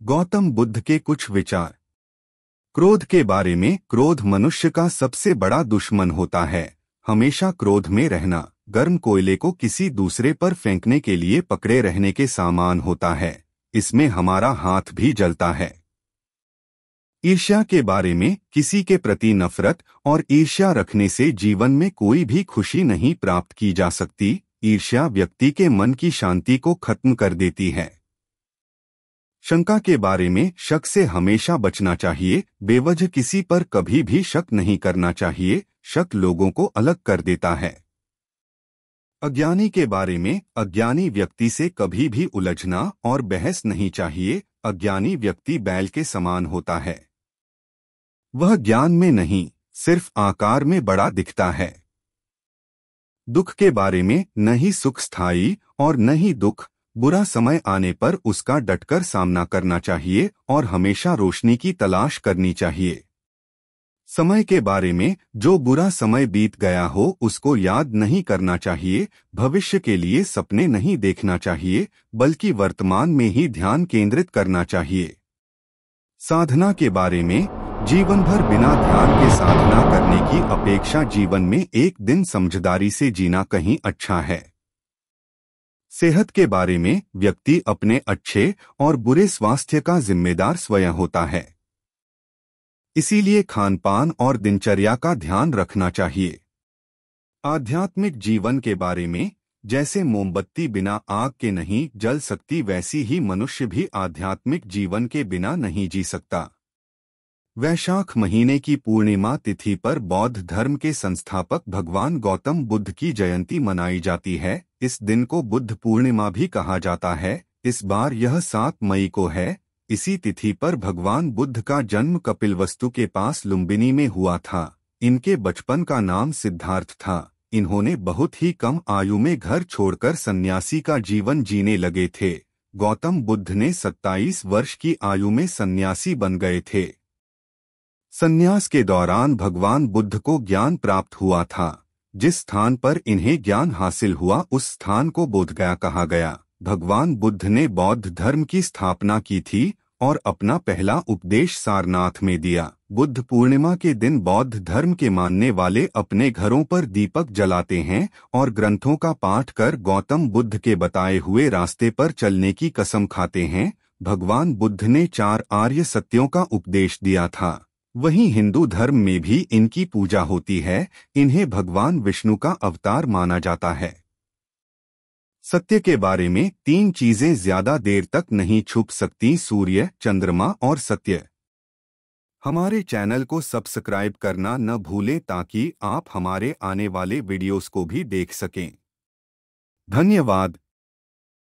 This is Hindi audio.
गौतम बुद्ध के कुछ विचार। क्रोध के बारे में। क्रोध मनुष्य का सबसे बड़ा दुश्मन होता है। हमेशा क्रोध में रहना गर्म कोयले को किसी दूसरे पर फेंकने के लिए पकड़े रहने के समान होता है। इसमें हमारा हाथ भी जलता है। ईर्ष्या के बारे में। किसी के प्रति नफरत और ईर्ष्या रखने से जीवन में कोई भी खुशी नहीं प्राप्त की जा सकती। ईर्ष्या व्यक्ति के मन की शांति को खत्म कर देती है। शंका के बारे में। शक से हमेशा बचना चाहिए। बेवजह किसी पर कभी भी शक नहीं करना चाहिए। शक लोगों को अलग कर देता है। अज्ञानी के बारे में। अज्ञानी व्यक्ति से कभी भी उलझना और बहस नहीं चाहिए। अज्ञानी व्यक्ति बैल के समान होता है। वह ज्ञान में नहीं, सिर्फ आकार में बड़ा दिखता है। दुख के बारे में। न ही सुख स्थायी और न ही दुख। बुरा समय आने पर उसका डटकर सामना करना चाहिए और हमेशा रोशनी की तलाश करनी चाहिए। समय के बारे में। जो बुरा समय बीत गया हो उसको याद नहीं करना चाहिए। भविष्य के लिए सपने नहीं देखना चाहिए, बल्कि वर्तमान में ही ध्यान केंद्रित करना चाहिए। साधना के बारे में। जीवन भर बिना ध्यान के साधना करने की अपेक्षा जीवन में एक दिन समझदारी से जीना कहीं अच्छा है। सेहत के बारे में। व्यक्ति अपने अच्छे और बुरे स्वास्थ्य का जिम्मेदार स्वयं होता है। इसीलिए खानपान और दिनचर्या का ध्यान रखना चाहिए। आध्यात्मिक जीवन के बारे में। जैसे मोमबत्ती बिना आग के नहीं जल सकती, वैसी ही मनुष्य भी आध्यात्मिक जीवन के बिना नहीं जी सकता। वैशाख महीने की पूर्णिमा तिथि पर बौद्ध धर्म के संस्थापक भगवान गौतम बुद्ध की जयंती मनाई जाती है। इस दिन को बुद्ध पूर्णिमा भी कहा जाता है। इस बार यह 7 मई को है। इसी तिथि पर भगवान बुद्ध का जन्म कपिलवस्तु के पास लुम्बिनी में हुआ था। इनके बचपन का नाम सिद्धार्थ था। इन्होंने बहुत ही कम आयु में घर छोड़कर सन्यासी का जीवन जीने लगे थे। गौतम बुद्ध ने 27 वर्ष की आयु में सन्यासी बन गए थे। संन्यास के दौरान भगवान बुद्ध को ज्ञान प्राप्त हुआ था। जिस स्थान पर इन्हें ज्ञान हासिल हुआ उस स्थान को बोधगया कहा गया। भगवान बुद्ध ने बौद्ध धर्म की स्थापना की थी और अपना पहला उपदेश सारनाथ में दिया। बुद्ध पूर्णिमा के दिन बौद्ध धर्म के मानने वाले अपने घरों पर दीपक जलाते हैं और ग्रंथों का पाठ कर गौतम बुद्ध के बताए हुए रास्ते पर चलने की कसम खाते हैं। भगवान बुद्ध ने 4 आर्य सत्यों का उपदेश दिया था। वहीं हिंदू धर्म में भी इनकी पूजा होती है। इन्हें भगवान विष्णु का अवतार माना जाता है। सत्य के बारे में। 3 चीजें ज्यादा देर तक नहीं छुप सकती, सूर्य, चंद्रमा और सत्य। हमारे चैनल को सब्सक्राइब करना न भूलें ताकि आप हमारे आने वाले वीडियोस को भी देख सकें। धन्यवाद।